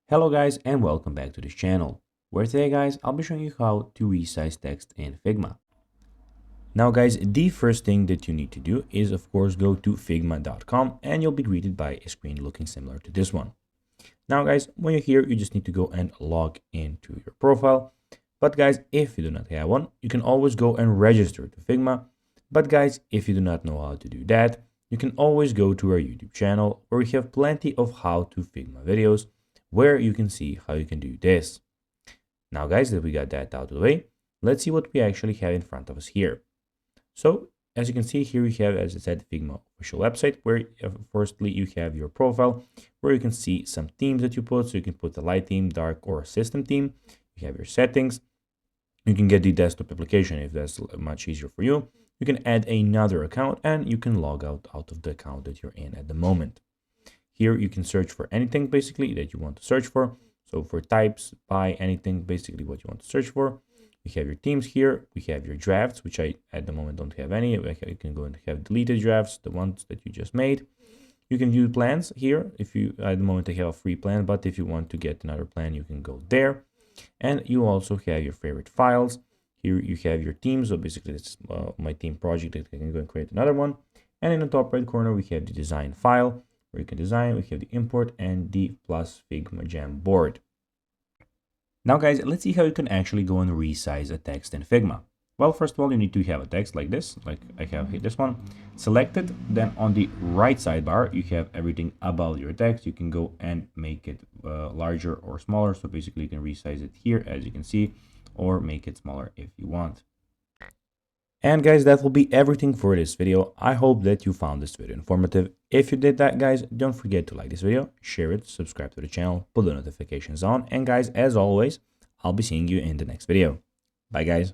Hello guys and welcome back to this channel, where today guys I'll be showing you how to resize text in Figma. Now guys, the first thing that you need to do is of course go to figma.com and you'll be greeted by a screen looking similar to this one. Now guys, when you're here you just need to go and log into your profile. But guys, if you do not have one, you can always go and register to Figma. But guys, if you do not know how to do that, you can always go to our YouTube channel where we have plenty of how to Figma videos where you can see how you can do this. Now guys, that we got that out of the way, let's see what we actually have in front of us here. So as you can see here, we have, as I said, Figma official website where firstly you have your profile where you can see some themes that you put. So you can put a light theme, dark, or a system theme. You have your settings. You can get the desktop application if that's much easier for you. You can add another account and you can log out of the account that you're in at the moment. Here you can search for anything basically that you want to search for. So for types, by anything, basically what you want to search for. We have your themes here. We have your drafts, which I at the moment don't have any. You can go and have deleted drafts, the ones that you just made. You can view plans here. If you at the moment I have a free plan, but if you want to get another plan, you can go there. And you also have your favorite files. Here you have your themes. So basically it's my theme project that I can go and create another one. And in the top right corner, we have the design file where you can design. We have the import and the plus Figma Jam board. Now guys, let's see how you can actually go and resize a text in Figma. Well, first of all, you need to have a text like this, like I have here this one. Select it, then on the right sidebar, you have everything about your text. You can go and make it larger or smaller. So basically you can resize it here, as you can see, or make it smaller if you want. And guys, that will be everything for this video. I hope that you found this video informative. If you did that, guys, don't forget to like this video, share it, subscribe to the channel, put the notifications on. And guys, as always, I'll be seeing you in the next video. Bye, guys.